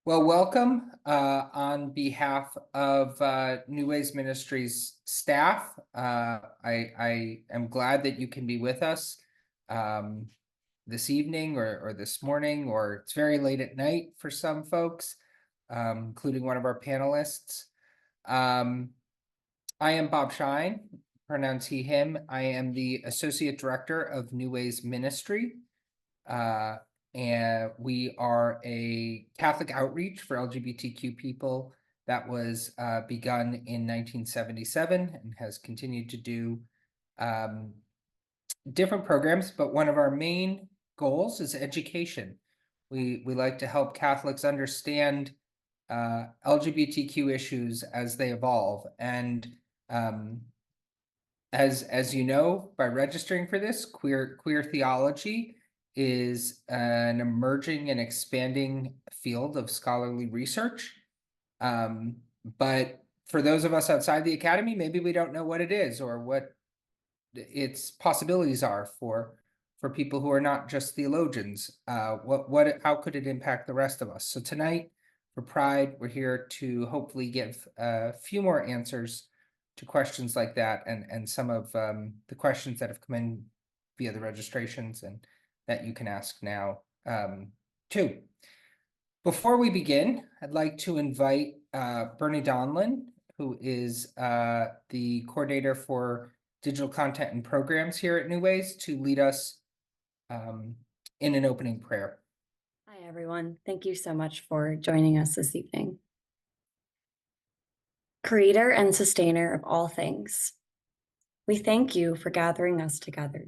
Well, welcome on behalf of New Ways Ministries staff. I am glad that you can be with us this evening or this morning, or it's very late at night for some folks, including one of our panelists. I am Bob Shine, pronounce he, him. I am the Associate Director of New Ways Ministry. And we are a Catholic outreach for LGBTQ people that was begun in 1977 and has continued to do different programs, but one of our main goals is education. We like to help Catholics understand LGBTQ issues as they evolve. And as you know, by registering for this, queer theology is an emerging and expanding field of scholarly research. But for those of us outside the academy, maybe we don't know what it is or what its possibilities are for people who are not just theologians. How could it impact the rest of us? So tonight, for Pride, we're here to hopefully give a few more answers to questions like that, and some of the questions that have come in via the registrations and that you can ask now too. Before we begin, I'd like to invite Bernie Donlin, who is the coordinator for digital content and programs here at New Ways, to lead us in an opening prayer. Hi, everyone. Thank you so much for joining us this evening. Creator and sustainer of all things, we thank you for gathering us together.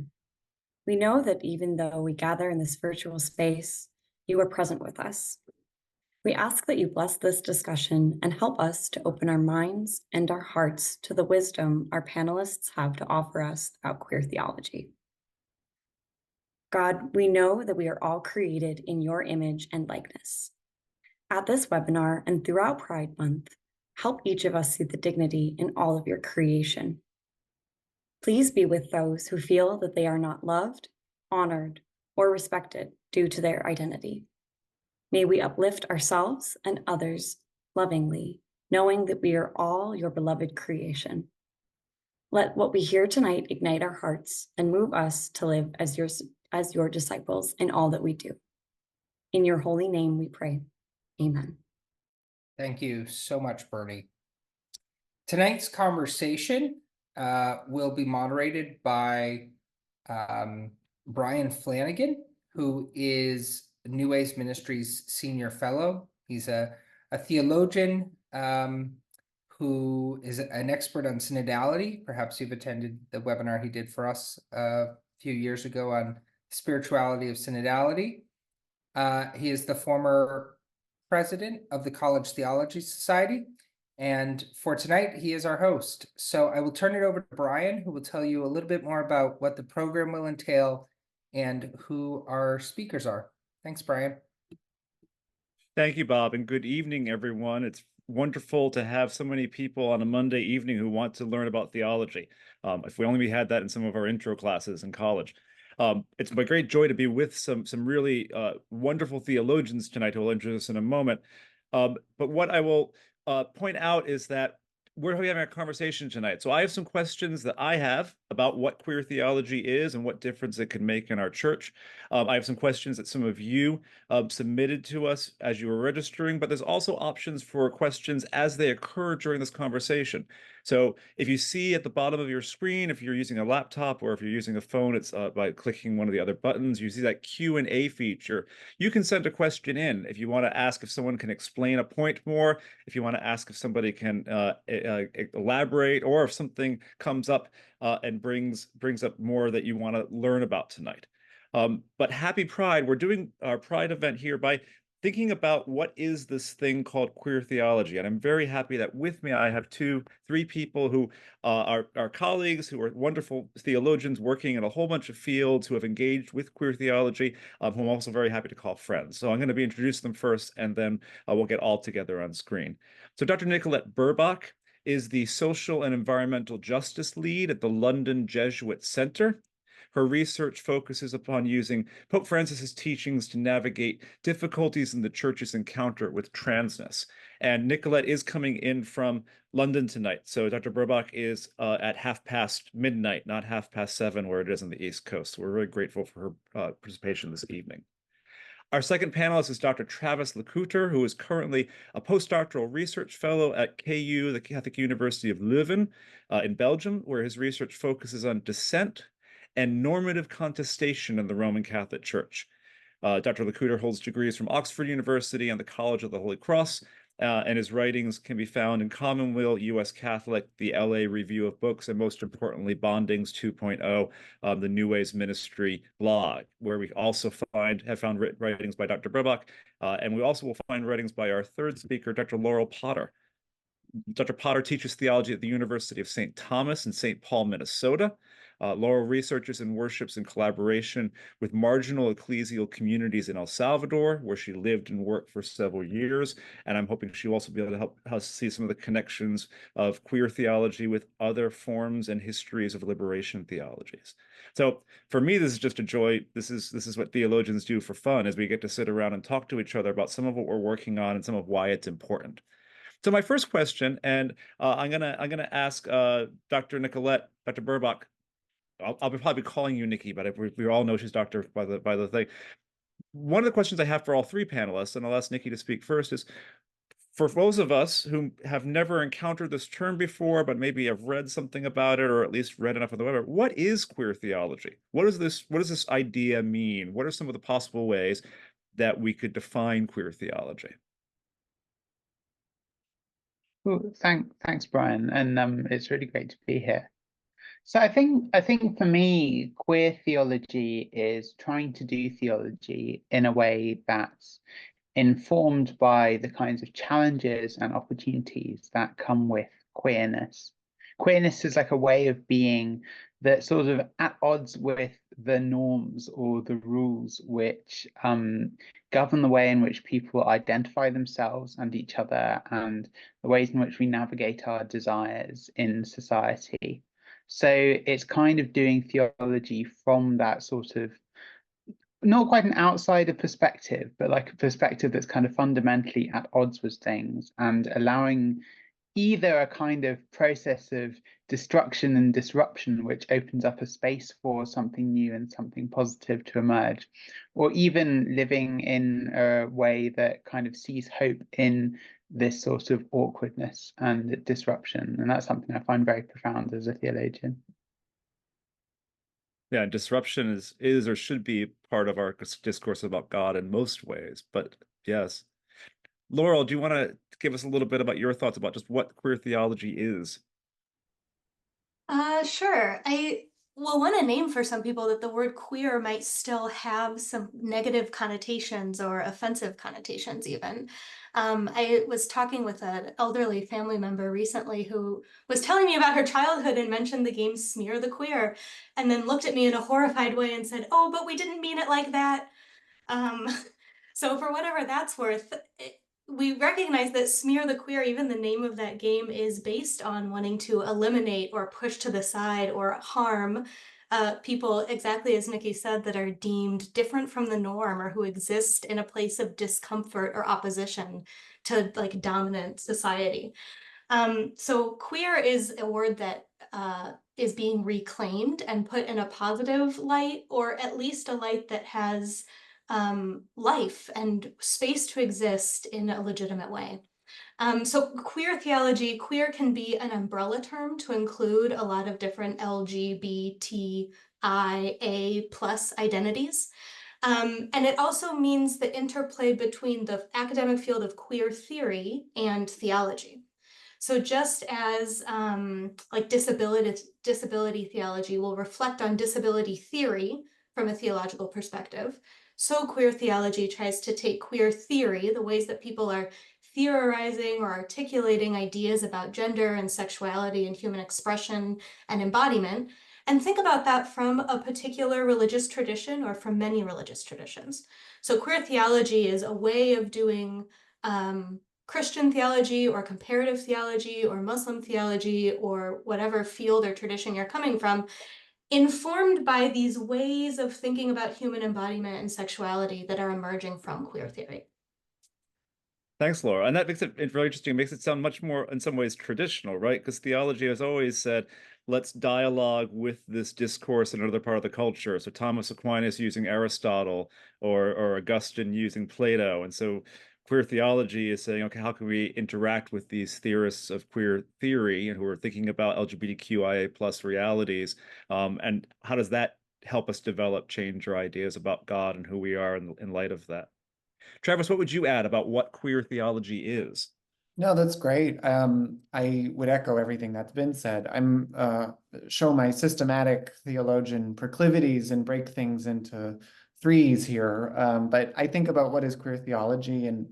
We know that even though we gather in this virtual space, you are present with us. We ask that you bless this discussion and help us to open our minds and our hearts to the wisdom our panelists have to offer us about queer theology. God, we know that we are all created in your image and likeness. At this webinar and throughout Pride Month, help each of us see the dignity in all of your creation. Please be with those who feel that they are not loved, honored, or respected due to their identity. May we uplift ourselves and others lovingly, knowing that we are all your beloved creation. Let what we hear tonight ignite our hearts and move us to live as your disciples in all that we do. In your holy name we pray. Amen. Thank you so much, Bernie. Tonight's conversation will be moderated by Brian Flanagan, who is New Ways Ministries Senior Fellow. He's a theologian who is an expert on synodality. Perhaps you've attended the webinar he did for us a few years ago on spirituality of synodality. He is the former president of the College Theology Society. And for tonight, he is our host. So I will turn it over to Brian, who will tell you a little bit more about what the program will entail and who our speakers are. Thanks, Brian. Thank you, Bob, and good evening, everyone. It's wonderful to have so many people on a Monday evening who want to learn about theology. If we only had that in some of our intro classes in college. It's my great joy to be with some really wonderful theologians tonight who will introduce us in a moment. But what I will point out is that we're having a conversation tonight. So I have some questions that I have about what queer theology is and what difference it can make in our church. I have some questions that some of you submitted to us as you were registering, but there's also options for questions as they occur during this conversation. So if you see at the bottom of your screen, if you're using a laptop or if you're using a phone, it's by clicking one of the other buttons, you see that Q&A feature. You can send a question in if you want to ask if someone can explain a point more, if you want to ask if somebody can elaborate, or if something comes up and brings up more that you want to learn about tonight. But happy Pride. We're doing our Pride event here by thinking about what is this thing called queer theology. And I'm very happy that with me I have three people who are colleagues, who are wonderful theologians working in a whole bunch of fields, who have engaged with queer theology, who I'm also very happy to call friends. So I'm going to be introducing them first, and then we'll get all together on screen. So Dr. Nicolete Burbach is the Social and Environmental Justice Lead at the London Jesuit Centre. Her research focuses upon using Pope Francis's teachings to navigate difficulties in the church's encounter with transness. And Nicolete is coming in from London tonight. So Dr. Burbach is at midnight, not 7:30, where it is on the East Coast. So we're really grateful for her participation this evening. Our second panelist is Dr. Travis LaCouter, who is currently a postdoctoral research fellow at KU, the Catholic University of Leuven, in Belgium, where his research focuses on dissent and normative contestation in the Roman Catholic Church. Dr. LaCouter holds degrees from Oxford University and the College of the Holy Cross, and his writings can be found in Commonweal, U.S. Catholic, the L.A. Review of Books, and most importantly, Bondings 2.0, the New Ways Ministry blog, where we also have found writings by Dr. Burbach, and we also will find writings by our third speaker, Dr. Laurel Potter. Dr. Potter teaches theology at the University of St. Thomas in St. Paul, Minnesota. Laurel researches and worships in collaboration with marginal ecclesial communities in El Salvador, where she lived and worked for several years. And I'm hoping she'll also be able to help us see some of the connections of queer theology with other forms and histories of liberation theologies. So for me, this is just a joy. This is what theologians do for fun, as we get to sit around and talk to each other about some of what we're working on and some of why it's important. So my first question, and I'm gonna ask Dr. Nicolete, Dr. Burbach. I'll be probably calling you Nikki, but we all know she's doctor by the thing. One of the questions I have for all three panelists, and I'll ask Nikki to speak first, is for those of us who have never encountered this term before, but maybe have read something about it, or at least read enough of the web, what is queer theology? What does this idea mean? What are some of the possible ways that we could define queer theology? Well, thanks, Brian, and it's really great to be here. So I think for me, queer theology is trying to do theology in a way that's informed by the kinds of challenges and opportunities that come with queerness. Queerness is like a way of being that sort of at odds with the norms or the rules which govern the way in which people identify themselves and each other, and the ways in which we navigate our desires in society. So it's kind of doing theology from that sort of, not quite an outsider perspective, but like a perspective that's kind of fundamentally at odds with things, and allowing either a kind of process of destruction and disruption, which opens up a space for something new and something positive to emerge, or even living in a way that kind of sees hope in this sort of awkwardness and disruption. And that's something I find very profound as a theologian. Yeah, disruption is or should be part of our discourse about God in most ways, but yes. Laurel, do you want to give us a little bit about your thoughts about just what queer theology is? Sure. I will want to name for some people that the word queer might still have some negative connotations or offensive connotations even. I was talking with an elderly family member recently who was telling me about her childhood and mentioned the game Smear the Queer, and then looked at me in a horrified way and said, "Oh, but we didn't mean it like that." Um, so for whatever that's worth, we recognize that Smear the Queer, even the name of that game, is based on wanting to eliminate or push to the side or harm people, exactly as Nikki said, that are deemed different from the norm or who exist in a place of discomfort or opposition to like dominant society. So queer is a word that is being reclaimed and put in a positive light, or at least a light that has life and space to exist in a legitimate way. So queer theology, queer can be an umbrella term to include a lot of different LGBTIA+ identities. And it also means the interplay between the academic field of queer theory and theology. So just as like disability theology will reflect on disability theory from a theological perspective, so queer theology tries to take queer theory, the ways that people are theorizing or articulating ideas about gender and sexuality and human expression and embodiment, and think about that from a particular religious tradition or from many religious traditions. So queer theology is a way of doing Christian theology or comparative theology or Muslim theology or whatever field or tradition you're coming from informed by these ways of thinking about human embodiment and sexuality that are emerging from queer theory. Thanks, Laura. And that makes it really interesting. It makes it sound much more, in some ways, traditional, right? Because theology has always said, let's dialogue with this discourse in another part of the culture. So Thomas Aquinas using Aristotle, or Augustine using Plato. And so queer theology is saying, okay, how can we interact with these theorists of queer theory and who are thinking about LGBTQIA plus realities? And how does that help us develop, change our ideas about God and who we are in light of that? Travis, what would you add about what queer theology is? No, that's great. I would echo everything that's been said. I'm show my systematic theologian proclivities and break things into threes here. But I think about what is queer theology, and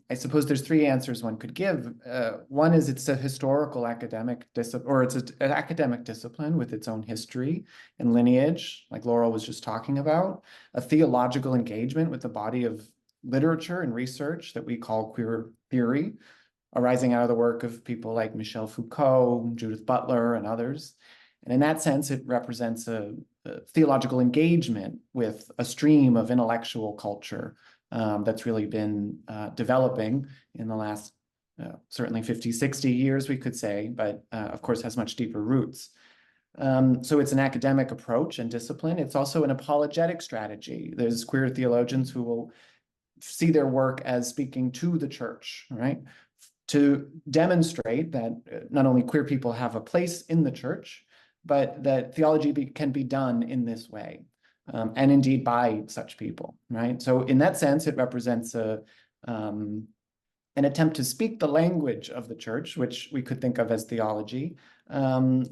I suppose there's three answers one could give. One is it's a historical academic discipline, or it's an academic discipline with its own history and lineage, like Laurel was just talking about. A theological engagement with the body of literature and research that we call queer theory, arising out of the work of people like Michel Foucault, Judith Butler, and others. And in that sense, it represents a theological engagement with a stream of intellectual culture that's really been developing in the last certainly 50, 60 years, we could say, but of course has much deeper roots. So it's an academic approach and discipline. It's also an apologetic strategy. There's queer theologians who will see their work as speaking to the church, right? To demonstrate that not only queer people have a place in the church, but that theology can be done in this way, and indeed by such people, right? So in that sense, it represents an attempt to speak the language of the church, which we could think of as theology,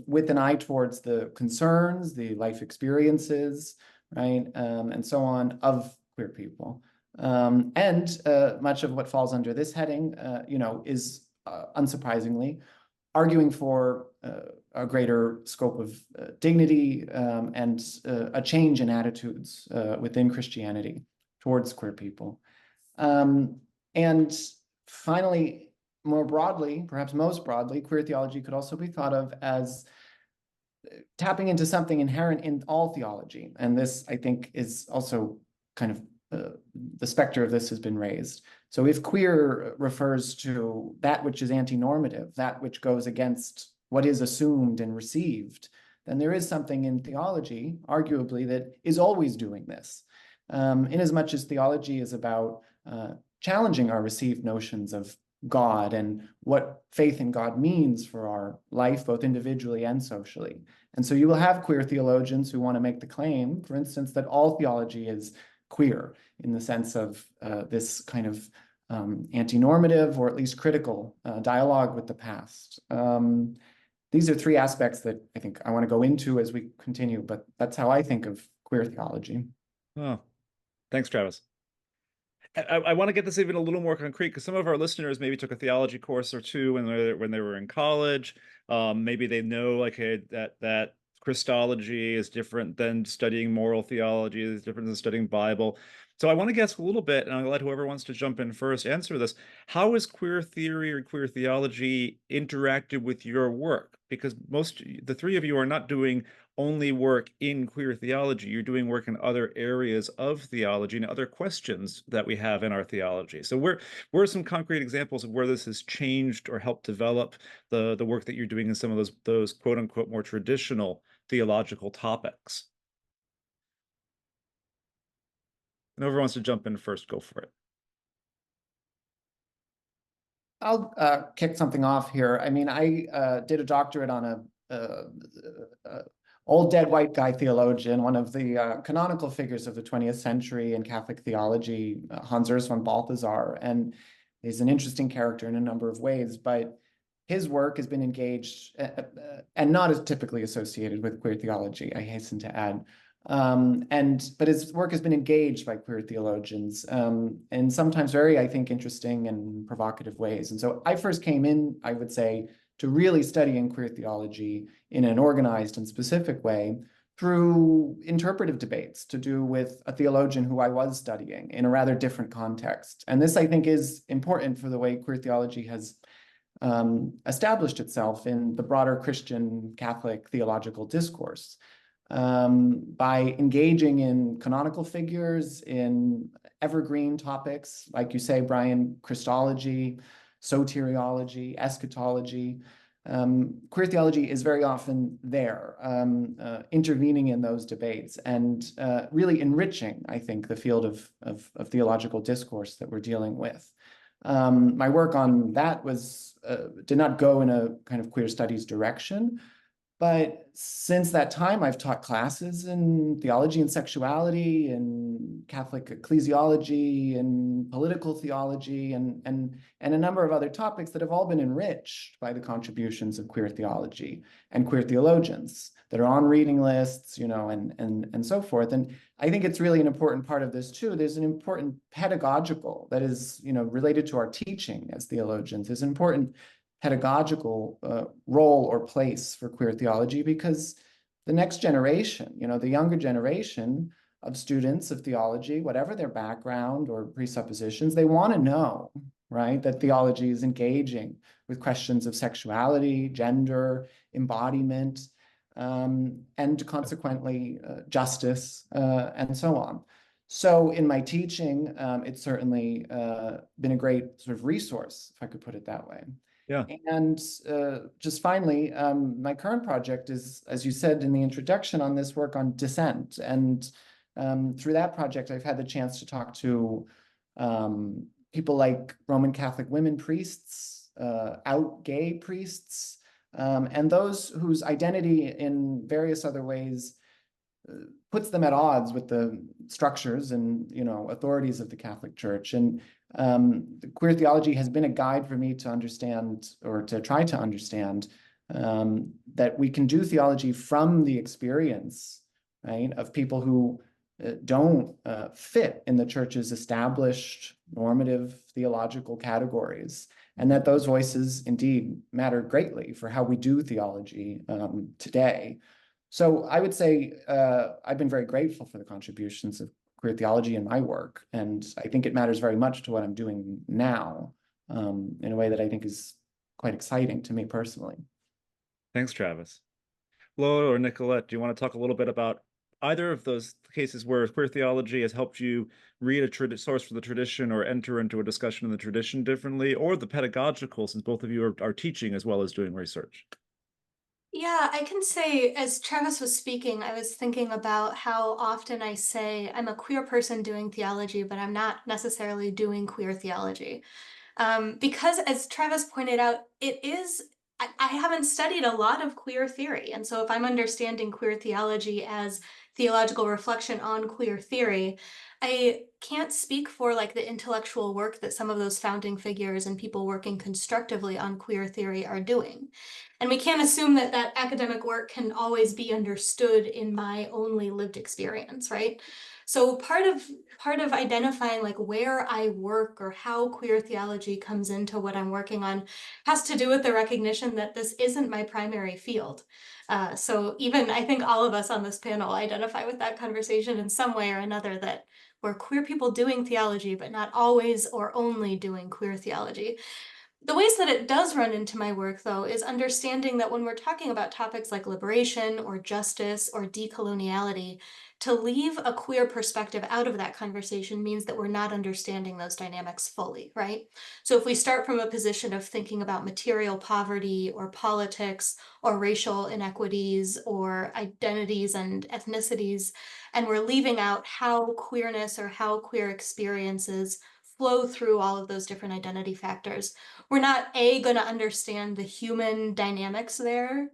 with an eye towards the concerns, the life experiences, right, and so on of queer people. And much of what falls under this heading, is unsurprisingly arguing for a greater scope of dignity and a change in attitudes within Christianity towards queer people. And finally, more broadly, perhaps most broadly, queer theology could also be thought of as tapping into something inherent in all theology. And this, I think, is also kind of the specter of this has been raised. So if queer refers to that which is anti-normative, that which goes against what is assumed and received, then there is something in theology, arguably, that is always doing this. Inasmuch as theology is about challenging our received notions of God and what faith in God means for our life, both individually and socially. And so you will have queer theologians who want to make the claim, for instance, that all theology is queer in the sense of this kind of anti-normative or at least critical dialogue with the past. These are three aspects that I think I want to go into as we continue, but that's how I think of queer theology. Oh, thanks, Travis. I want to get this even a little more concrete because some of our listeners maybe took a theology course or two when they were in college. Maybe they know like that Christology is different than studying moral theology, is different than studying Bible. So I want to guess a little bit, and I'll let whoever wants to jump in first answer this. How is queer theory or queer theology interacted with your work? Because the three of you are not doing only work in queer theology. You're doing work in other areas of theology and other questions that we have in our theology. So where are some concrete examples of where this has changed or helped develop the work that you're doing in some of those quote unquote more traditional theological topics? And whoever wants to jump in first, go for it. I'll kick something off here. I mean, I did a doctorate on a old dead white guy theologian, one of the canonical figures of the 20th century in Catholic theology, Hans Urs von Balthasar, and he's an interesting character in a number of ways, but his work has been engaged and not as typically associated with queer theology, I hasten to add. But his work has been engaged by queer theologians in sometimes very, I think, interesting and provocative ways. And so I first came in, I would say, to really studying queer theology in an organized and specific way through interpretive debates to do with a theologian who I was studying in a rather different context. And this, I think, is important for the way queer theology has established itself in the broader Christian Catholic theological discourse by engaging in canonical figures, in evergreen topics, like you say, Brian, Christology, soteriology, eschatology. Queer theology is very often there, intervening in those debates and really enriching, I think, the field of theological discourse that we're dealing with. My work on that did not go in a kind of queer studies direction, but since that time, I've taught classes in theology and sexuality, and Catholic ecclesiology, and political theology, and a number of other topics that have all been enriched by the contributions of queer theology and queer theologians that are on reading lists, you know, and so forth. And I think it's really an important part of this too. There's an important pedagogical that is, you know, related to our teaching as theologians. There's an important pedagogical role or place for queer theology, because the next generation, you know, the younger generation of students of theology, whatever their background or presuppositions, they want to know, right, that theology is engaging with questions of sexuality, gender, embodiment, and consequently justice, and so on. So in my teaching, it's certainly been a great sort of resource, if I could put it that way. Yeah. And just finally, my current project is, as you said in the introduction, on this work on dissent. And through that project, I've had the chance to talk to people like Roman Catholic women priests, out gay priests, and those whose identity in various other ways puts them at odds with the structures and, you know, authorities of the Catholic Church. And the queer theology has been a guide for me to understand, or to try to understand, that we can do theology from the experience, right, of people who don't fit in the Church's established normative theological categories, and that those voices indeed matter greatly for how we do theology today. So I would say I've been very grateful for the contributions of queer theology in my work, and I think it matters very much to what I'm doing now in a way that I think is quite exciting to me personally. Thanks, Travis. Laurel or Nicolete, do you want to talk a little bit about either of those cases where queer theology has helped you read a source for the tradition or enter into a discussion in the tradition differently, or the pedagogical, since both of you are teaching as well as doing research? Yeah, I can say, as Travis was speaking, I was thinking about how often I say I'm a queer person doing theology, but I'm not necessarily doing queer theology. Because as Travis pointed out, I haven't studied a lot of queer theory. And so if I'm understanding queer theology as theological reflection on queer theory, I can't speak for like the intellectual work that some of those founding figures and people working constructively on queer theory are doing. And we can't assume that that academic work can always be understood in my only lived experience, right? So part of identifying like where I work or how queer theology comes into what I'm working on has to do with the recognition that this isn't my primary field. So even I think all of us on this panel identify with that conversation in some way or another, that we're queer people doing theology, but not always or only doing queer theology. The ways that it does run into my work, though, is understanding that when we're talking about topics like liberation or justice or decoloniality, to leave a queer perspective out of that conversation means that we're not understanding those dynamics fully, right? So if we start from a position of thinking about material poverty or politics or racial inequities or identities and ethnicities, and we're leaving out how queerness or how queer experiences flow through all of those different identity factors, we're not going to understand the human dynamics there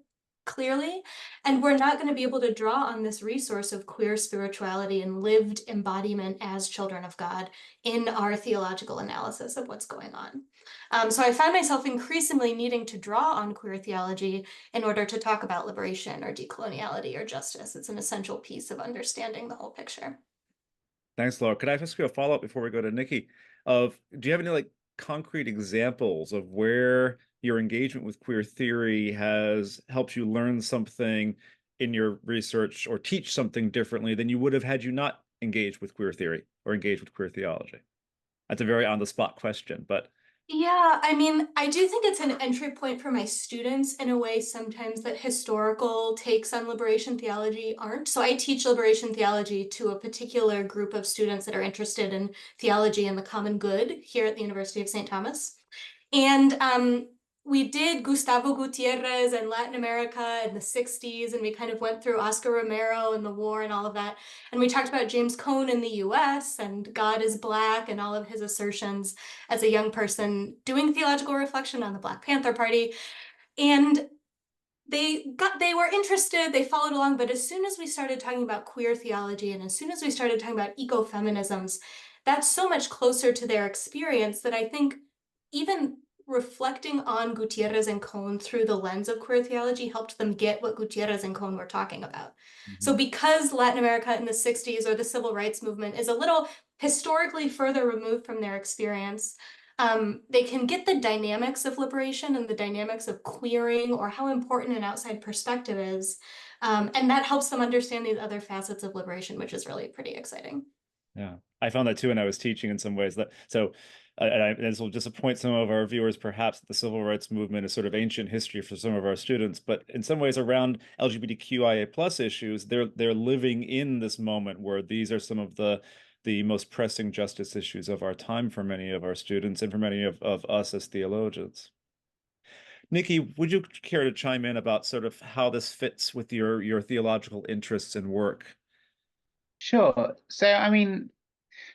clearly, and we're not going to be able to draw on this resource of queer spirituality and lived embodiment as children of God in our theological analysis of what's going on. So I find myself increasingly needing to draw on queer theology in order to talk about liberation or decoloniality or justice. It's an essential piece of understanding the whole picture. Thanks, Laura. Could I ask you a follow-up before we go to Nikki? Do you have any like concrete examples of where your engagement with queer theory has helped you learn something in your research or teach something differently than you would have had you not engaged with queer theory or engaged with queer theology? That's a very on-the-spot question, but Yeah, I mean, I do think it's an entry point for my students in a way sometimes that historical takes on liberation theology aren't. So I teach liberation theology to a particular group of students that are interested in theology and the common good here at the University of St. Thomas. And we did Gustavo Gutierrez and Latin America in the 60s, and we kind of went through Oscar Romero and the war and all of that. And we talked about James Cone in the US and God is Black and all of his assertions as a young person doing theological reflection on the Black Panther Party. And they were interested, they followed along, but as soon as we started talking about queer theology and as soon as we started talking about ecofeminisms, that's so much closer to their experience that I think even reflecting on Gutierrez and Cone through the lens of queer theology helped them get what Gutierrez and Cone were talking about. So because Latin America in the 60s or the civil rights movement is a little historically further removed from their experience, they can get the dynamics of liberation and the dynamics of queering or how important an outside perspective is. And that helps them understand these other facets of liberation, which is really pretty exciting. Yeah, I found that too when I was teaching in some ways. That so, this will disappoint some of our viewers, perhaps, that the civil rights movement is sort of ancient history for some of our students. But in some ways, around LGBTQIA plus issues, they're living in this moment where these are some of the most pressing justice issues of our time for many of our students and for many of us as theologians. Nikki, would you care to chime in about sort of how this fits with your theological interests and work? Sure. So, I mean,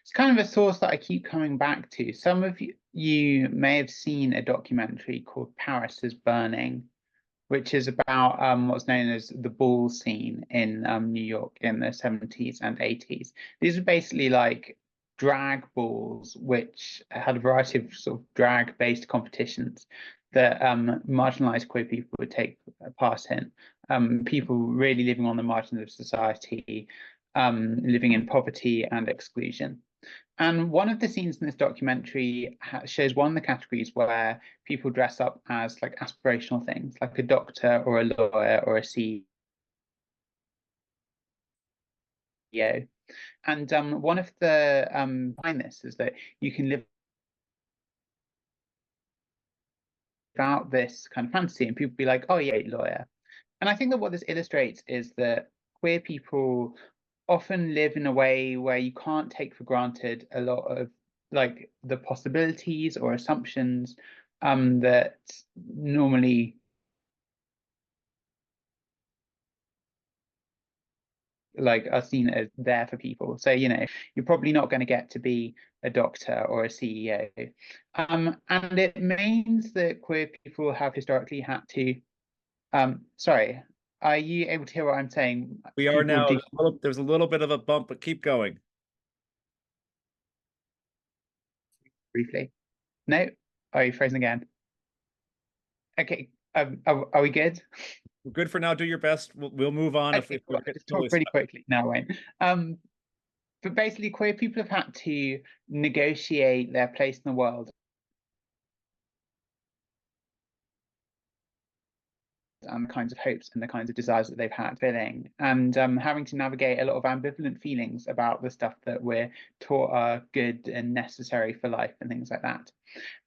it's kind of a source that I keep coming back to. Some of you may have seen a documentary called Paris is Burning, which is about what's known as the ball scene in New York in the 70s and 80s. These are basically like drag balls, which had a variety of sort of drag-based competitions that marginalized queer people would take part in. People really living on the margins of society, living in poverty and exclusion. And one of the scenes in this documentary shows one of the categories where people dress up as like aspirational things, like a doctor or a lawyer or a CEO. And one of the behind this is that you can live out this kind of fantasy, and people be like, "Oh yeah, lawyer." And I think that what this illustrates is that queer people often live in a way where you can't take for granted a lot of like the possibilities or assumptions that normally like are seen as there for people. So, you know, you're probably not going to get to be a doctor or a CEO. And it means that queer people have historically had to sorry, are you able to hear what I'm saying? We are People now. do There's a little bit of a bump, but keep going. briefly. No? Are you frozen again? Okay. Are we good? We're good for now. Do your best. We'll move on Okay, if cool. we I'll get just totally talk really stuck. quickly. No, I won't. But basically, queer people have had to negotiate their place in the world and the kinds of hopes and the kinds of desires that they've had filling, and having to navigate a lot of ambivalent feelings about the stuff that we're taught are good and necessary for life and things like that.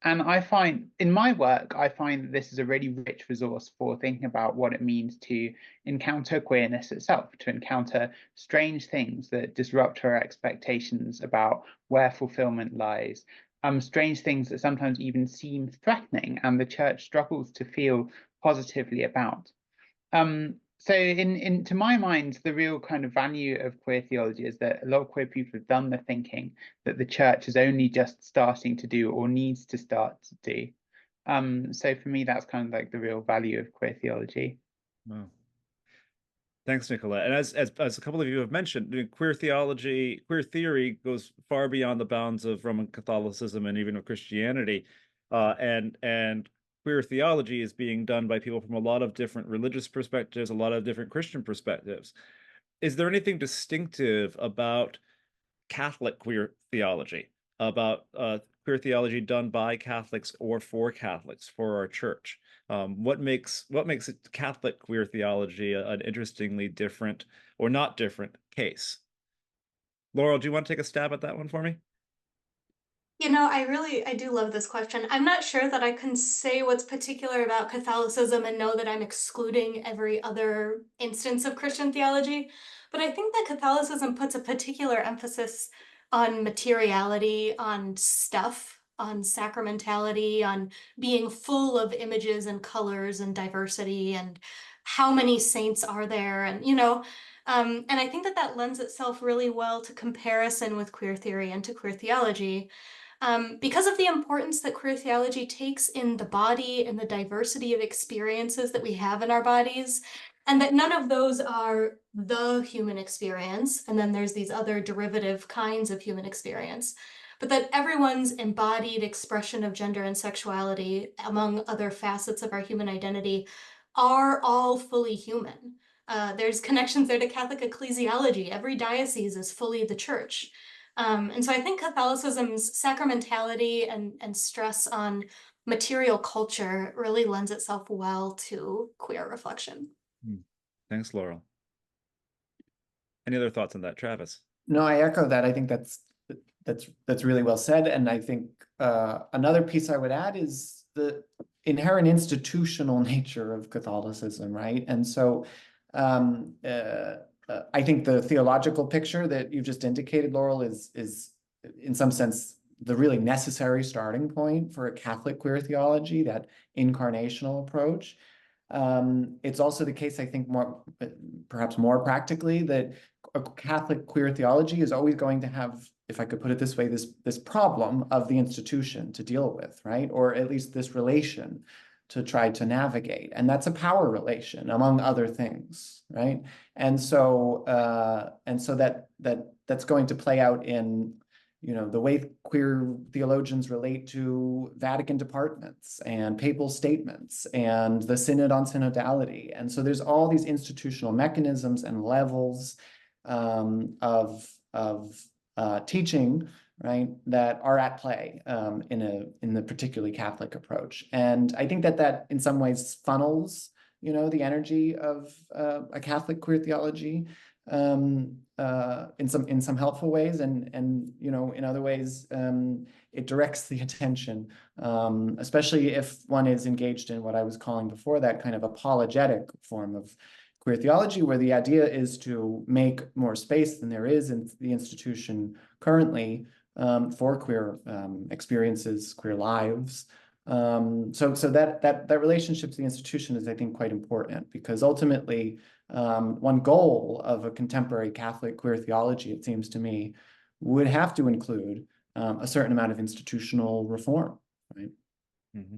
And I find in my work, I find that this is a really rich resource for thinking about what it means to encounter queerness itself, to encounter strange things that disrupt our expectations about where fulfillment lies, strange things that sometimes even seem threatening and the church struggles to feel positively about. So to my mind, the real kind of value of queer theology is that a lot of queer people have done the thinking that the church is only just starting to do or needs to start to do. So for me, that's kind of like the real value of queer theology. Wow. Thanks, Nicolete. And as a couple of you have mentioned, queer theology, queer theory goes far beyond the bounds of Roman Catholicism and even of Christianity. And queer theology is being done by people from a lot of different religious perspectives, a lot of different Christian perspectives. Is there anything distinctive about Catholic queer theology, about queer theology done by Catholics or for Catholics, for our church? What makes it Catholic queer theology an interestingly different or not different case? Laurel, do you want to take a stab at that one for me? You know, I do love this question. I'm not sure that I can say what's particular about Catholicism and know that I'm excluding every other instance of Christian theology, but I think that Catholicism puts a particular emphasis on materiality, on stuff, on sacramentality, on being full of images and colors and diversity and how many saints are there, and and I think that that lends itself really well to comparison with queer theory and to queer theology. Because of the importance that queer theology takes in the body and the diversity of experiences that we have in our bodies, and that none of those are the human experience, and then there's these other derivative kinds of human experience, but that everyone's embodied expression of gender and sexuality, among other facets of our human identity, are all fully human. There's connections there to Catholic ecclesiology. Every diocese is fully the church. And so I think Catholicism's sacramentality and stress on material culture really lends itself well to queer reflection. Thanks, Laurel. Any other thoughts on that, Travis? No, I echo that. I think that's really well said. And I think another piece I would add is the inherent institutional nature of Catholicism, right? And so I think the theological picture that you just indicated, Laurel, is in some sense the really necessary starting point for a Catholic queer theology, that incarnational approach. It's also the case, I think, perhaps more practically, that a Catholic queer theology is always going to have, if I could put it this way, this problem of the institution to deal with, right? Or at least this relation to try to navigate. And that's a power relation, among other things, right? And so that's going to play out in, the way queer theologians relate to Vatican departments and papal statements and the Synod on Synodality. And so there's all these institutional mechanisms and levels of teaching, right, that are at play in the particularly Catholic approach. And I think that in some ways funnels, the energy of a Catholic queer theology in some helpful ways, and in other ways it directs the attention, especially if one is engaged in what I was calling before that kind of apologetic form of queer theology, where the idea is to make more space than there is in the institution currently for queer experiences, queer lives. So that relationship to the institution is, I think, quite important, because ultimately one goal of a contemporary Catholic queer theology, it seems to me, would have to include a certain amount of institutional reform, right? Mm-hmm.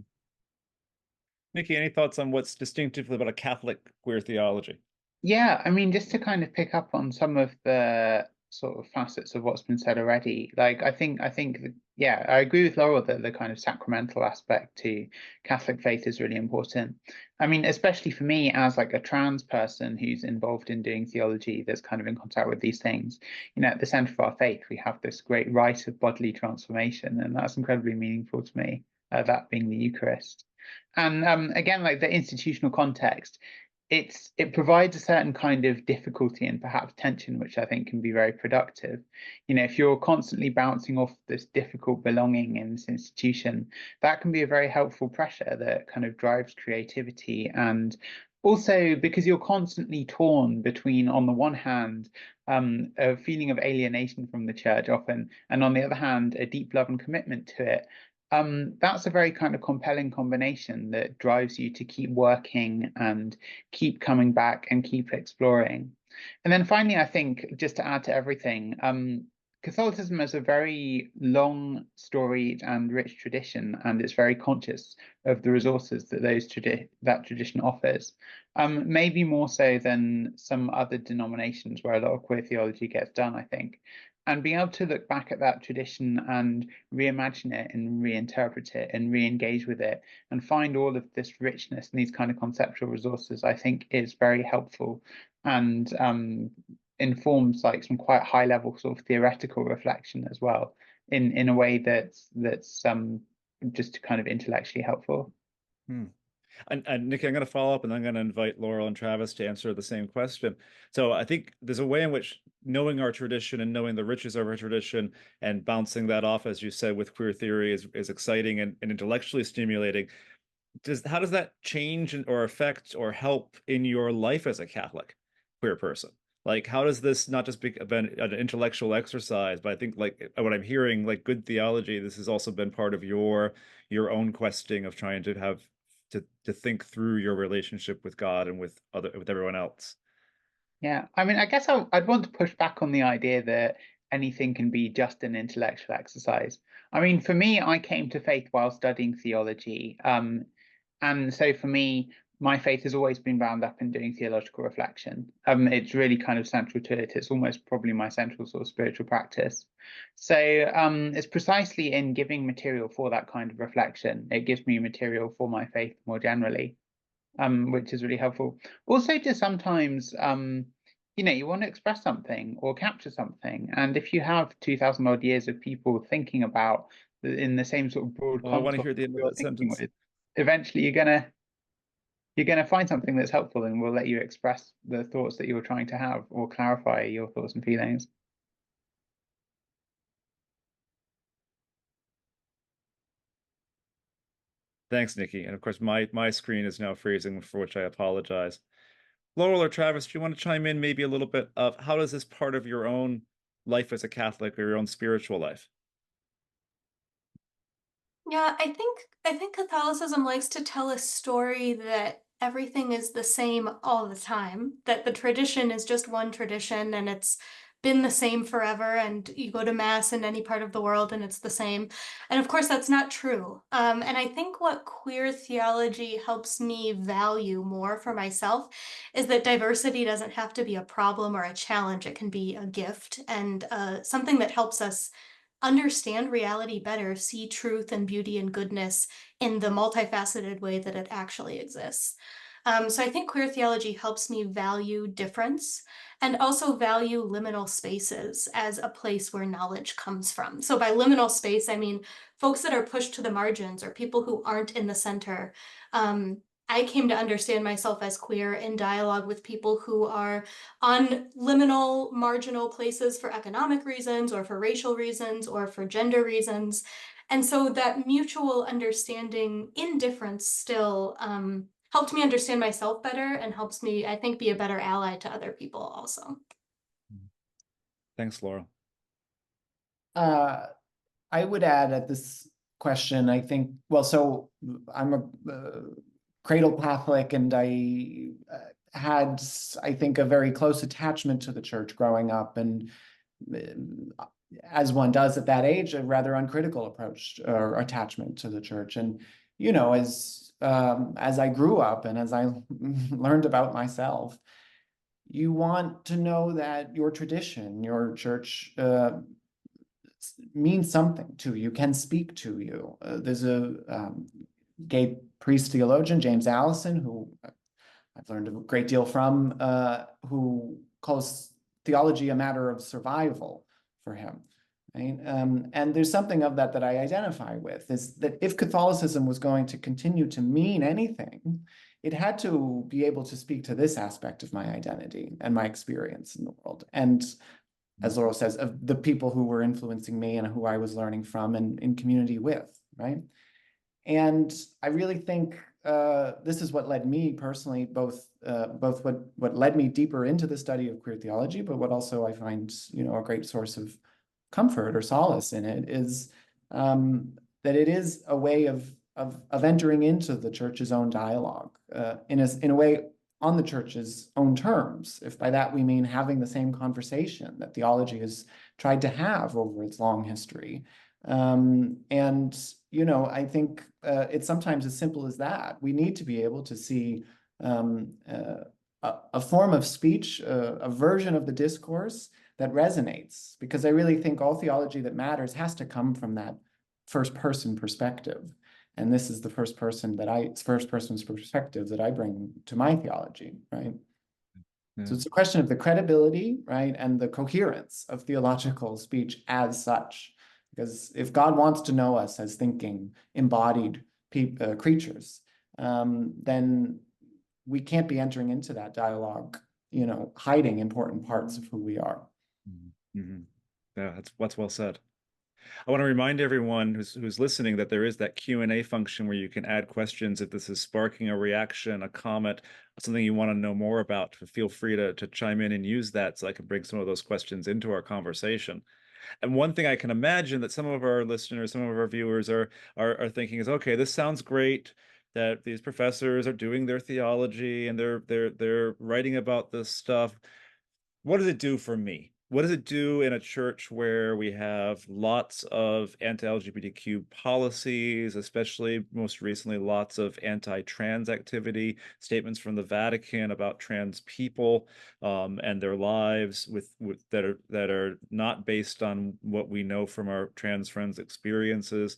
Nikki, any thoughts on what's distinctive about a Catholic queer theology? Yeah, I mean, just to kind of pick up on some of the sort of facets of what's been said already, like I think yeah, I agree with Laurel that the kind of sacramental aspect to Catholic faith is really important. I mean, especially for me as like a trans person who's involved in doing theology that's kind of in contact with these things, at the center of our faith, we have this great rite of bodily transformation, and that's incredibly meaningful to me, that being the Eucharist. And again, like the institutional context, it provides a certain kind of difficulty and perhaps tension, which I think can be very productive. If you're constantly bouncing off this difficult belonging in this institution, that can be a very helpful pressure that kind of drives creativity. And also because you're constantly torn between, on the one hand, a feeling of alienation from the church often, and on the other hand, a deep love and commitment to it. That's a very kind of compelling combination that drives you to keep working and keep coming back and keep exploring. And then finally, I think, just to add to everything, Catholicism has a very long, storied and rich tradition, and it's very conscious of the resources that that tradition offers, maybe more so than some other denominations where a lot of queer theology gets done, I think. And being able to look back at that tradition and reimagine it and reinterpret it and re-engage with it and find all of this richness and these kind of conceptual resources, I think is very helpful and informs like some quite high level sort of theoretical reflection as well in a way that's just kind of intellectually helpful. And Nikki, I'm going to follow up, and I'm going to invite Laurel and Travis to answer the same question. So I think there's a way in which knowing our tradition and knowing the riches of our tradition and bouncing that off, as you said, with queer theory is exciting and intellectually stimulating. How does that change or affect or help in your life as a Catholic queer person? Like, how does this not just be an intellectual exercise, but I think like what I'm hearing, like good theology, this has also been part of your own questing of trying to have to think through your relationship with God and with everyone else. Yeah, I mean, I guess I'd want to push back on the idea that anything can be just an intellectual exercise. I mean, for me, I came to faith while studying theology. And so for me, my faith has always been bound up in doing theological reflection. It's really kind of central to it. It's almost probably my central sort of spiritual practice. So it's precisely in giving material for that kind of reflection. It gives me material for my faith more generally. Which is really helpful. Also, just sometimes, you know, you want to express something or capture something, and if you have 2,000 odd years of people thinking about in the same sort of broad Oh, I want to contour hear the end of you're that thinking sentence. with, eventually you're gonna find something that's helpful and will let you express the thoughts that you're trying to have or clarify your thoughts and feelings. Thanks, Nikki. And of course, my screen is now freezing, for which I apologize. Laurel or Travis, do you want to chime in maybe a little bit of how does this part of your own life as a Catholic or your own spiritual life? Yeah, I think Catholicism likes to tell a story that everything is the same all the time, that the tradition is just one tradition and it's been the same forever, and you go to mass in any part of the world and it's the same. And of course, that's not true. And I think what queer theology helps me value more for myself is that diversity doesn't have to be a problem or a challenge. It can be a gift and something that helps us understand reality better, see truth and beauty and goodness in the multifaceted way that it actually exists. So I think queer theology helps me value difference and also value liminal spaces as a place where knowledge comes from. So by liminal space, I mean folks that are pushed to the margins or people who aren't in the center. I came to understand myself as queer in dialogue with people who are on liminal, marginal places for economic reasons or for racial reasons or for gender reasons. And so that mutual understanding in difference still helped me understand myself better and helps me, I think, be a better ally to other people also. Thanks, Laurel. I would add at this question, I think, well, so I'm a cradle Catholic, and I had, I think, a very close attachment to the church growing up, and as one does at that age, a rather uncritical approach or attachment to the church. And, you know, as I grew up and as I learned about myself, you want to know that your tradition, your church, means something to you, can speak to you. There's a gay priest theologian, James Allison, who I've learned a great deal from, who calls theology a matter of survival for him. Right? And there's something of that I identify with, is that if Catholicism was going to continue to mean anything, it had to be able to speak to this aspect of my identity and my experience in the world. And as Laurel says, of the people who were influencing me and who I was learning from and in community with, right? And I really think this is what led me personally, both what led me deeper into the study of queer theology, but what also I find, you know, a great source of comfort or solace in it is that it is a way of entering into the church's own dialogue in a way on the church's own terms, if by that we mean having the same conversation that theology has tried to have over its long history. And, you know, I think it's sometimes as simple as that. We need to be able to see a form of speech, a version of the discourse that resonates, because I really think all theology that matters has to come from that first person perspective. And this is the first person's perspective that I bring to my theology, right? Yeah. So it's a question of the credibility, right, and the coherence of theological speech as such. Because if God wants to know us as thinking, embodied creatures, then we can't be entering into that dialogue, you know, hiding important parts of who we are. Mm-hmm. Yeah, that's well said. I want to remind everyone who's listening that there is that Q&A function where you can add questions if this is sparking a reaction, a comment, something you want to know more about. Feel free to chime in and use that so I can bring some of those questions into our conversation. And one thing I can imagine that some of our listeners, some of our viewers are thinking is, okay, this sounds great that these professors are doing their theology and they're writing about this stuff. What does it do for me? What does it do in a church where we have lots of anti-LGBTQ policies, especially most recently, lots of anti-trans activity, statements from the Vatican about trans people and their lives that are not based on what we know from our trans friends' experiences.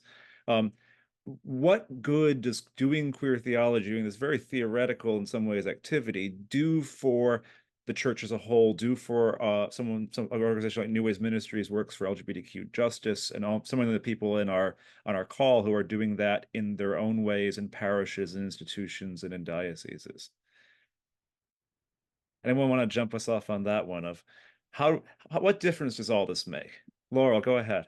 What good does doing queer theology, doing this very theoretical in some ways activity, do for the church as a whole, do for some organization like New Ways Ministries works for LGBTQ justice, and some of the people on our call who are doing that in their own ways in parishes and institutions and in dioceses? Anyone want to jump us off on that one of what difference does all this make? Laurel, go ahead.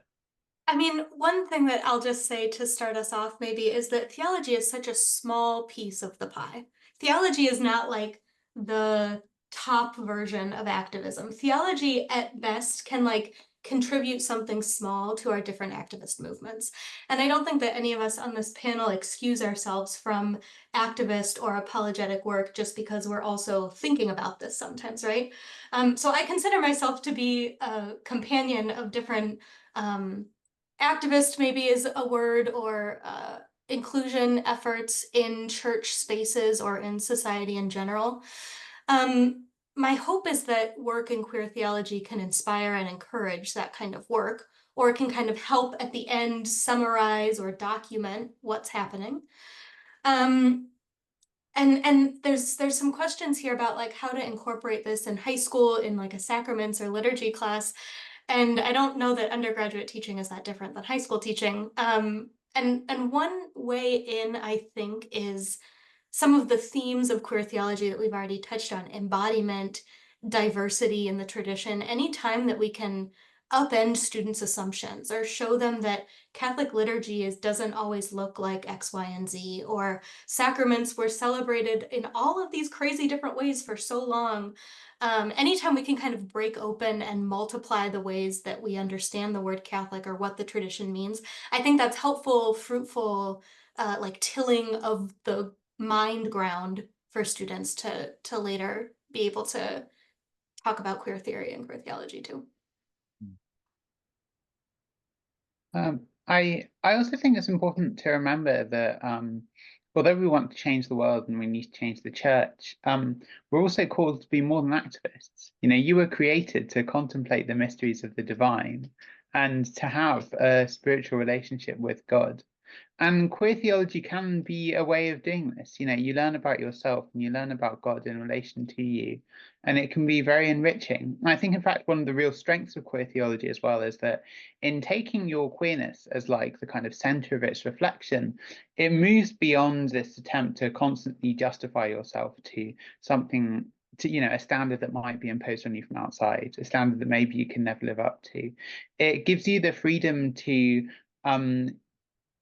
I mean, one thing that I'll just say to start us off maybe is that theology is such a small piece of the pie. Theology is not like the top version of activism. Theology at best can like contribute something small to our different activist movements. And I don't think that any of us on this panel excuse ourselves from activist or apologetic work just because we're also thinking about this sometimes, right? So I consider myself to be a companion of different activist maybe is a word, or inclusion efforts in church spaces or in society in general. My hope is that work in queer theology can inspire and encourage that kind of work, or it can kind of help at the end summarize or document what's happening. And there's some questions here about like how to incorporate this in high school in like a sacraments or liturgy class. And I don't know that undergraduate teaching is that different than high school teaching. And one way in, I think, is some of the themes of queer theology that we've already touched on: embodiment, diversity in the tradition. Anytime that we can upend students' assumptions or show them that Catholic liturgy doesn't always look like X, Y, and Z, or sacraments were celebrated in all of these crazy different ways for so long. Anytime we can kind of break open and multiply the ways that we understand the word Catholic or what the tradition means, I think that's helpful, fruitful, like tilling of the mind ground for students to later be able to talk about queer theory and queer theology too. I also think it's important to remember that although we want to change the world and we need to change the church, we're also called to be more than activists. You know, you were created to contemplate the mysteries of the divine and to have a spiritual relationship with God. And queer theology can be a way of doing this. You know, you learn about yourself and you learn about God in relation to you, and it can be very enriching. And I think, in fact, one of the real strengths of queer theology as well is that in taking your queerness as like the kind of center of its reflection, it moves beyond this attempt to constantly justify yourself to something, to, you know, a standard that might be imposed on you from outside, a standard that maybe you can never live up to. It gives you the freedom to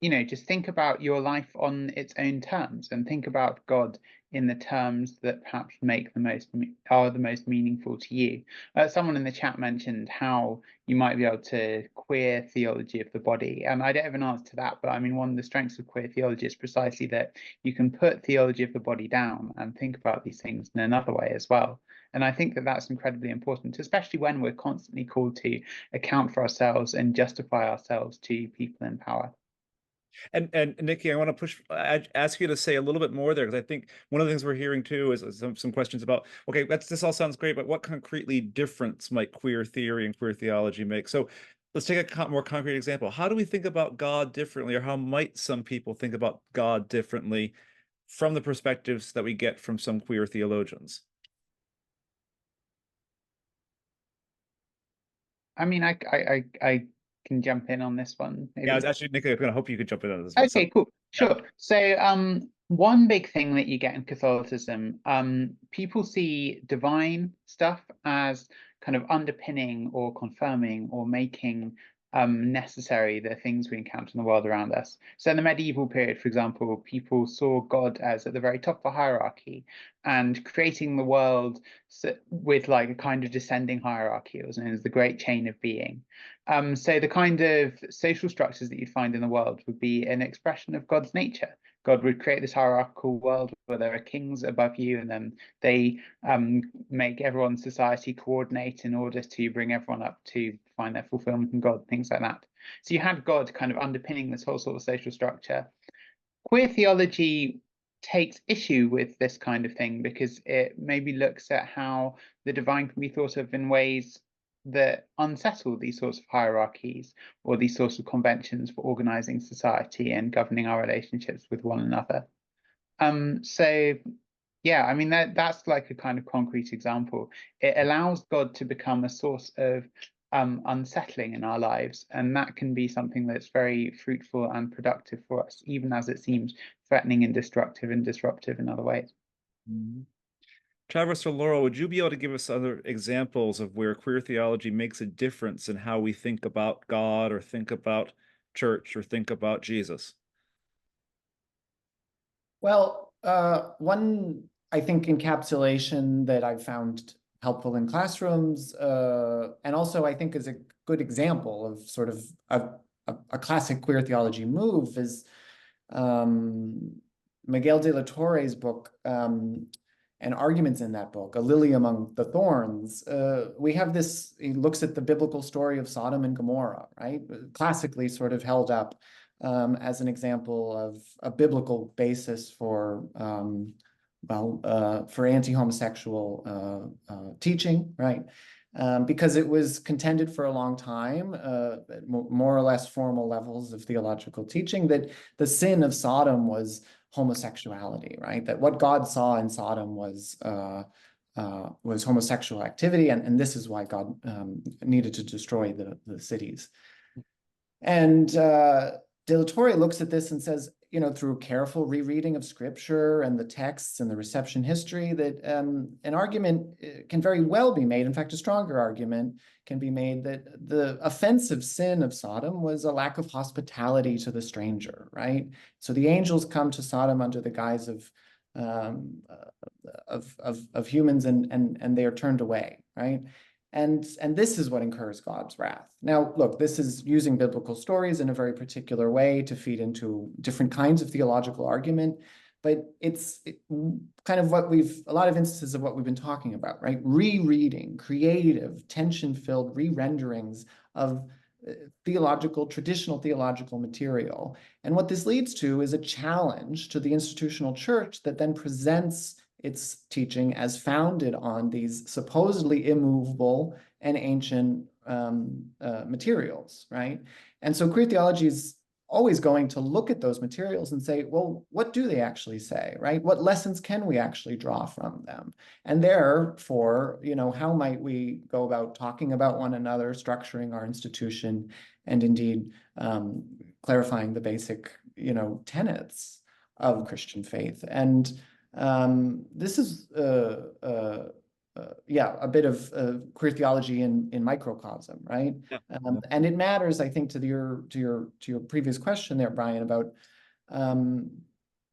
you know, just think about your life on its own terms and think about God in the terms that perhaps are the most meaningful to you. Someone in the chat mentioned how you might be able to queer theology of the body, and I don't have an answer to that, but I mean, one of the strengths of queer theology is precisely that you can put theology of the body down and think about these things in another way as well. And I think that that's incredibly important, especially when we're constantly called to account for ourselves and justify ourselves to people in power. And Nikki, I want to ask you to say a little bit more there, because I think one of the things we're hearing too is some questions about, okay, this all sounds great, but what concretely difference might queer theory and queer theology make? So let's take a more concrete example. How do we think about God differently, or how might some people think about God differently from the perspectives that we get from some queer theologians? I mean, I can jump in on this one. Maybe. Yeah, I was actually, Nikki, I was going to hope you could jump in on this one. Okay, cool. Sure. So one big thing that you get in Catholicism, people see divine stuff as kind of underpinning or confirming or making necessary the things we encounter in the world around us. So in the medieval period, for example, people saw God as at the very top of the hierarchy and creating the world with like a kind of descending hierarchy. It was known as the great chain of being. So the kind of social structures that you find in the world would be an expression of God's nature. God would create this hierarchical world where there are kings above you, and then they make everyone's society coordinate in order to bring everyone up to find their fulfillment in God, things like that. So you had God kind of underpinning this whole sort of social structure. Queer theology takes issue with this kind of thing because it maybe looks at how the divine can be thought of in ways that unsettle these sorts of hierarchies or these sorts of conventions for organizing society and governing our relationships with one another. So yeah, I mean that's like a kind of concrete example. It allows God to become a source of unsettling in our lives, and that can be something that's very fruitful and productive for us, even as it seems threatening and destructive and disruptive in other ways. Mm-hmm. Travis or Laurel, would you be able to give us other examples of where queer theology makes a difference in how we think about God or think about church or think about Jesus? Well, one, I think, encapsulation that I've found helpful in classrooms, and also I think is a good example of sort of a classic queer theology move is Miguel de la Torre's book, and arguments in that book, A Lily Among the Thorns. We have this, he looks at the biblical story of Sodom and Gomorrah, right? Classically sort of held up as an example of a biblical basis for for anti-homosexual teaching, right? Because it was contended for a long time, more or less formal levels of theological teaching, that the sin of Sodom was homosexuality, right? That what God saw in Sodom was homosexual activity, and this is why God needed to destroy the cities. And De La Torre looks at this and says, you know, through careful rereading of scripture and the texts and the reception history, that an argument can very well be made. In fact, a stronger argument can be made that the offensive sin of Sodom was a lack of hospitality to the stranger, right? So the angels come to Sodom under the guise of humans, and they are turned away, right? And this is what incurs God's wrath. Now, look, this is using biblical stories in a very particular way to feed into different kinds of theological argument, but it's kind of a lot of instances of what we've been talking about, right? Rereading, creative, tension-filled re-renderings of traditional theological material. And what this leads to is a challenge to the institutional church that then presents its teaching as founded on these supposedly immovable and ancient materials, right? And so queer theology is always going to look at those materials and say, well, what do they actually say, right? What lessons can we actually draw from them? And therefore, you know, how might we go about talking about one another, structuring our institution, and indeed clarifying the basic, you know, tenets of Christian faith. And this is a bit of queer theology in microcosm, right? Yeah. And it matters, I think, to your previous question there, Brian, about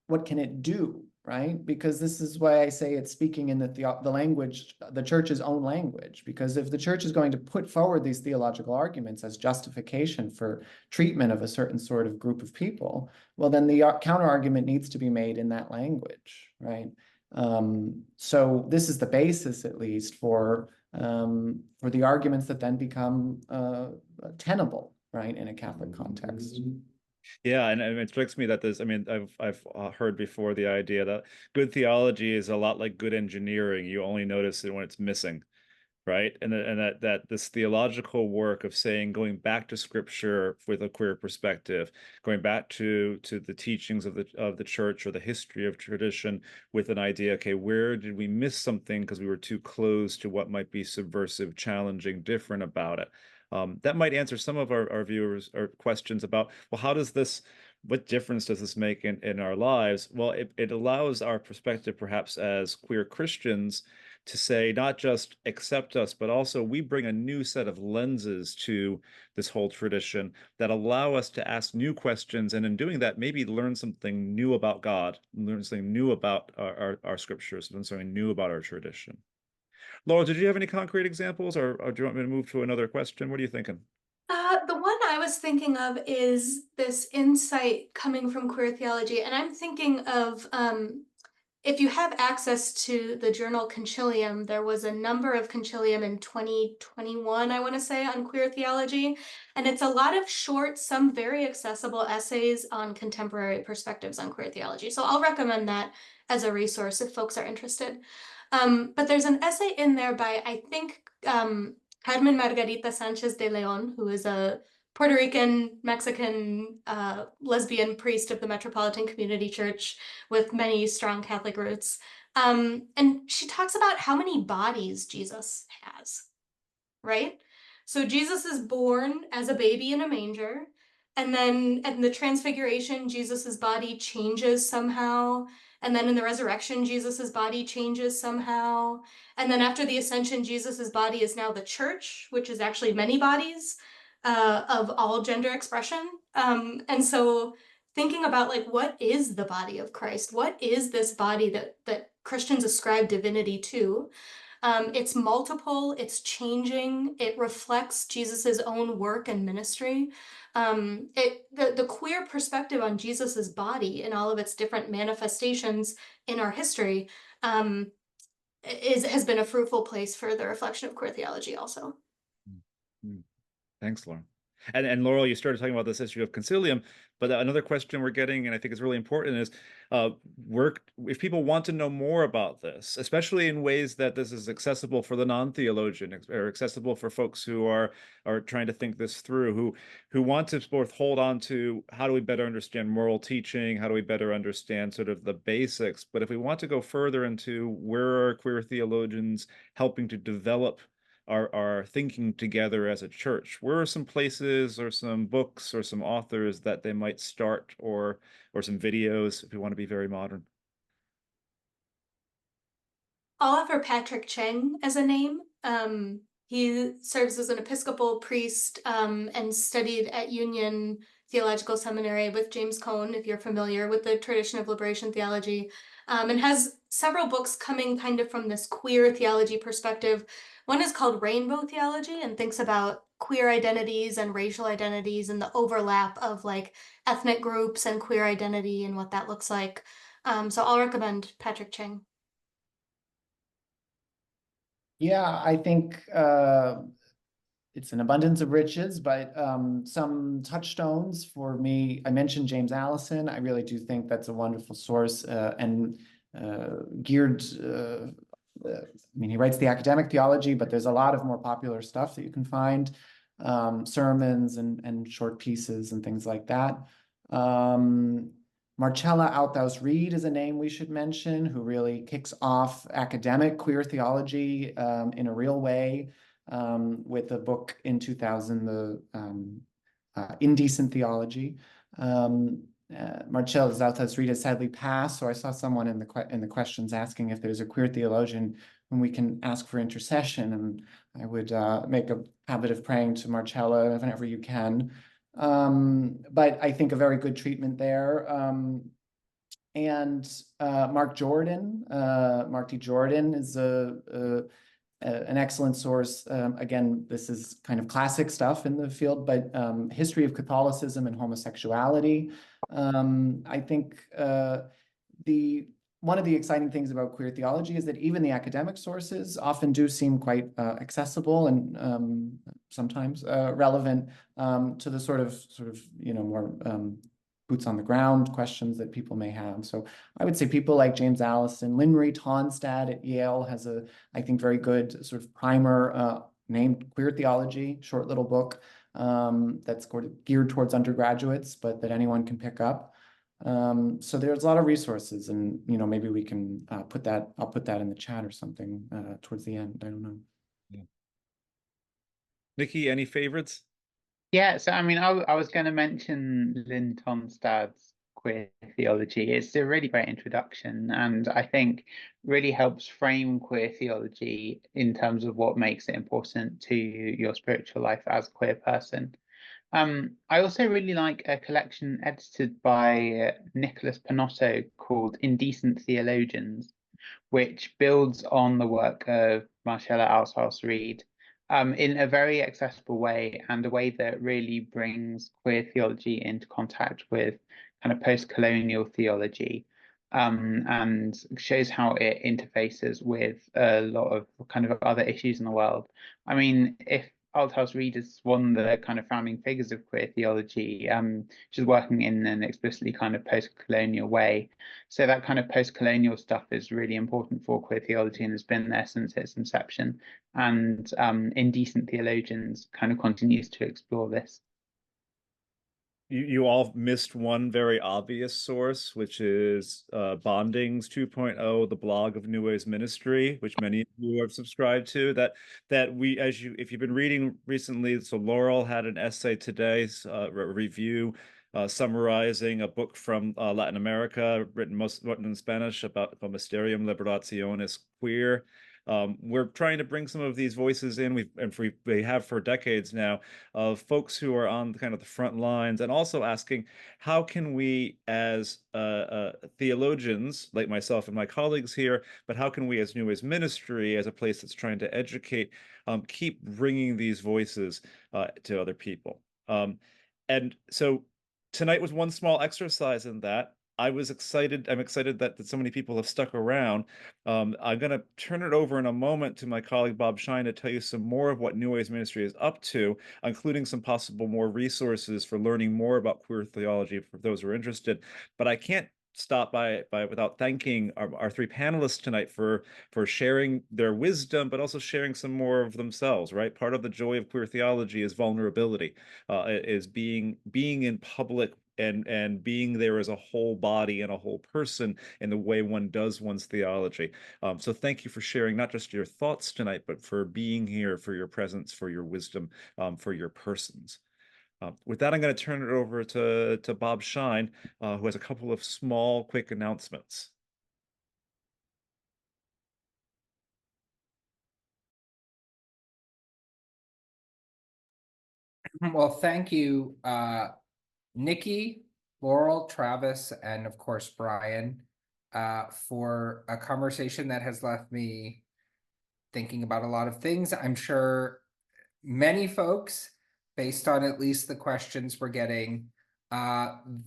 what can it do, right? Because this is why I say it's speaking in the language, the church's own language. Because if the church is going to put forward these theological arguments as justification for treatment of a certain sort of group of people, well, then the counter argument needs to be made in that language, right? So this is the basis, at least, for the arguments that then become tenable, right, in a Catholic context. Yeah, and it strikes me that there's, I mean, I've heard before the idea that good theology is a lot like good engineering. You only notice it when it's missing, right? And that this theological work of saying, going back to scripture with a queer perspective, going back to the teachings of the church or the history of tradition with an idea, okay, where did we miss something because we were too close to what might be subversive, challenging, different about it? That might answer some of our viewers or questions about, well, how does this what difference does this make in our lives? Well, it allows our perspective, perhaps as queer Christians, to say not just accept us, but also we bring a new set of lenses to this whole tradition that allow us to ask new questions, and in doing that, maybe learn something new about God, learn something new about our scriptures, learn something new about our tradition. Laurel, did you have any concrete examples, or do you want me to move to another question? What are you thinking? The one I was thinking of is this insight coming from queer theology, and I'm thinking of if you have access to the journal Concilium, there was a number of Concilium in 2021, I want to say, on queer theology, and it's a lot of short, some very accessible essays on contemporary perspectives on queer theology. So I'll recommend that as a resource if folks are interested. But there's an essay in there by, I think, Carmen Margarita Sanchez de Leon, who is a Puerto Rican, Mexican, lesbian priest of the Metropolitan Community Church with many strong Catholic roots. And she talks about how many bodies Jesus has, right? So Jesus is born as a baby in a manger, and then in the transfiguration, Jesus's body changes somehow. And then in the resurrection, Jesus's body changes somehow. And then after the ascension, Jesus's body is now the church, which is actually many bodies of all gender expression. And so thinking about like, what is the body of Christ? What is this body that Christians ascribe divinity to? It's multiple, it's changing, it reflects Jesus's own work and ministry. The queer perspective on Jesus's body in all of its different manifestations in our history has been a fruitful place for the reflection of queer theology also. Thanks, Lauren. And Laurel, you started talking about this issue of concilium, but another question we're getting, and I think is really important, is if people want to know more about this, especially in ways that this is accessible for the non-theologian or accessible for folks who are trying to think this through, who want to both hold on to how do we better understand moral teaching, how do we better understand sort of the basics, but if we want to go further into where are queer theologians helping to develop our thinking together as a church, where are some places or some books or some authors that they might start, or some videos if we want to be very modern? I'll offer Patrick Cheng as a name. He serves as an Episcopal priest and studied at Union Theological Seminary with James Cone, if you're familiar with the tradition of liberation theology, and has several books coming kind of from this queer theology perspective. One is called Rainbow Theology and thinks about queer identities and racial identities and the overlap of like ethnic groups and queer identity and what that looks like. So I'll recommend Patrick Cheng. Yeah, I think it's an abundance of riches, but some touchstones for me. I mentioned James Allison. I really do think that's a wonderful source and geared. I mean, he writes the academic theology, but there's a lot of more popular stuff that you can find, sermons and short pieces and things like that. Marcella Althaus Reed is a name we should mention, who really kicks off academic queer theology in a real way with a book in 2000, the Indecent Theology. Marcella Althaus Reed has sadly passed, so I saw someone in the questions asking if there's a queer theologian whom we can ask for intercession, and I would make a habit of praying to Marcella whenever you can. But I think a very good treatment there. And Mark Jordan, Mark D. Jordan is an excellent source. Again, this is kind of classic stuff in the field, but history of Catholicism and homosexuality. I think one of the exciting things about queer theology is that even the academic sources often do seem quite accessible and sometimes relevant to the sort of more boots on the ground questions that people may have. So I would say people like James Allison, Lynn Marie Tonstad at Yale has a, I think, very good sort of primer named Queer Theology, short little book that's geared towards undergraduates, but that anyone can pick up. So there's a lot of resources, and maybe we can I'll put that in the chat or something towards the end. I don't know. Yeah. Nikki, any favorites? Yeah, so I mean, I was going to mention Lynn Tonstad's Queer Theology. It's a really great introduction, and I think really helps frame queer theology in terms of what makes it important to your spiritual life as a queer person. I also really like a collection edited by Nicholas Panotto called Indecent Theologians, which builds on the work of Marcella Aushaus-Reed in a very accessible way, and a way that really brings queer theology into contact with kind of post-colonial theology, and shows how it interfaces with a lot of kind of other issues in the world. I mean, if Aushaus-Reed is one of the kind of founding figures of queer theology, she's working in an explicitly kind of post-colonial way. So that kind of post-colonial stuff is really important for queer theology and has been there since its inception. And Indecent Theologians kind of continues to explore this. You all missed one very obvious source, which is Bondings 2.0, the blog of New Ways Ministry, which many of you have subscribed to. That we, if you've been reading recently, so Laurel had an essay today, review summarizing a book from Latin America, written in Spanish, about Mysterium Liberationis Queer. We're trying to bring some of these voices in. We have for decades now, of folks who are on kind of the front lines, and also asking, how can we as theologians like myself and my colleagues here, but how can we as New Ways Ministry, as a place that's trying to educate, keep bringing these voices to other people? And so tonight was one small exercise in that. I'm excited that so many people have stuck around. I'm going to turn it over in a moment to my colleague Bob Shine to tell you some more of what New Ways Ministry is up to, including some possible more resources for learning more about queer theology for those who are interested. But I can't stop by without thanking our three panelists tonight for sharing their wisdom, but also sharing some more of themselves, right? Part of the joy of queer theology is vulnerability, is being in public and being there as a whole body and a whole person in the way one does one's theology. So thank you for sharing not just your thoughts tonight, but for being here, for your presence, for your wisdom, for your persons. With that, I'm going to turn it over to Bob Shine, who has a couple of small, quick announcements. Well, thank you, Nikki, Laurel, Travis, and of course, Brian, for a conversation that has left me thinking about a lot of things. I'm sure many folks, based on at least the questions we're getting,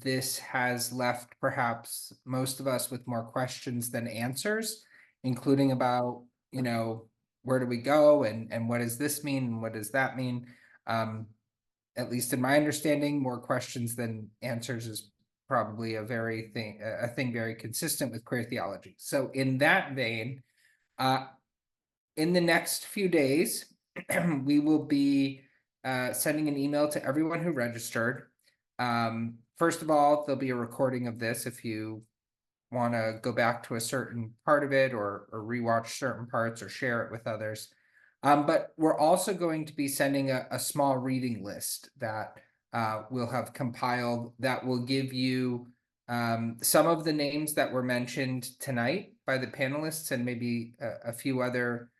this has left perhaps most of us with more questions than answers, including about, where do we go, and what does this mean, and what does that mean? At least in my understanding, more questions than answers is probably a thing very consistent with queer theology. So in that vein, in the next few days, we will be sending an email to everyone who registered. First of all, there'll be a recording of this if you want to go back to a certain part of it, or rewatch certain parts, or share it with others. But we're also going to be sending a small reading list that we'll have compiled that will give you some of the names that were mentioned tonight by the panelists, and maybe a few other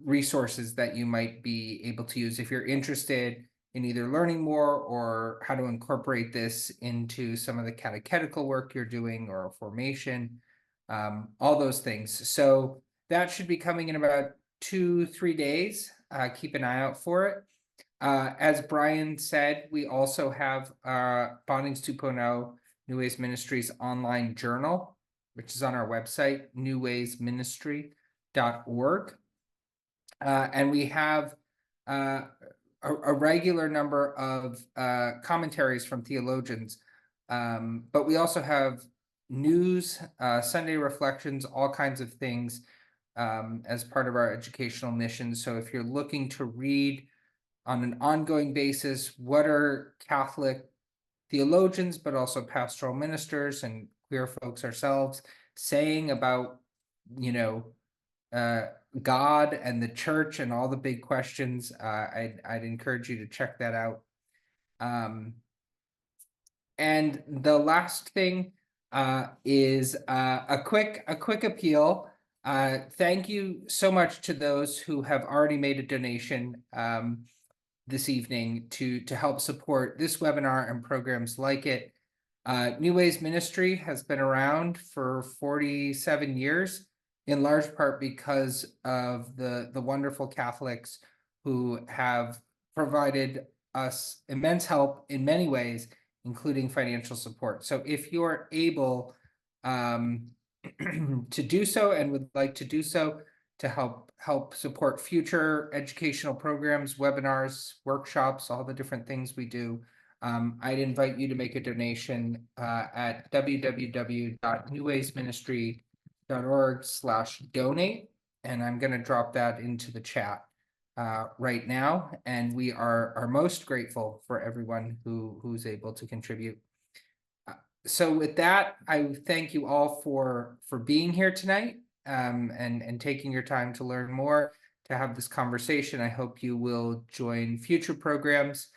resources that you might be able to use if you're interested in either learning more or how to incorporate this into some of the catechetical work you're doing, or formation, all those things. So that should be coming in about 2-3 days. Keep an eye out for it. As Brian said, we also have Bondings 2.0, New Ways Ministry's online journal, which is on our website, newwaysministry.org. And we have a regular number of commentaries from theologians, but we also have news, Sunday reflections, all kinds of things as part of our educational mission. So if you're looking to read on an ongoing basis, what are Catholic theologians, but also pastoral ministers and queer folks ourselves saying about, God and the church and all the big questions, I'd encourage you to check that out. And the last thing is a quick appeal. Thank you so much to those who have already made a donation this evening to help support this webinar and programs like it. New Ways Ministry has been around for 47 years, in large part because of the wonderful Catholics who have provided us immense help in many ways, including financial support. So if you're able to do so and would like to do so to help support future educational programs, webinars, workshops, all the different things we do, I'd invite you to make a donation at www.newwaysministry.org/donate. And I'm going to drop that into the chat right now. And we are most grateful for everyone who's able to contribute. So with that, I thank you all for being here tonight and taking your time to learn more, to have this conversation. I hope you will join future programs.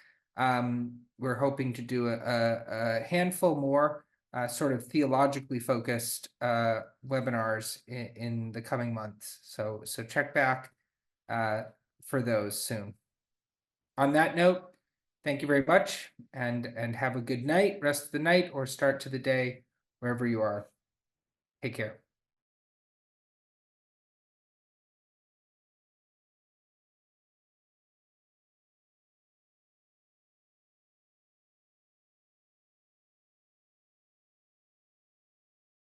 We're hoping to do a handful more sort of theologically focused webinars in the coming months. So check back for those soon. On that note, thank you very much, and have a good night, rest of the night, or start to the day, wherever you are. Take care.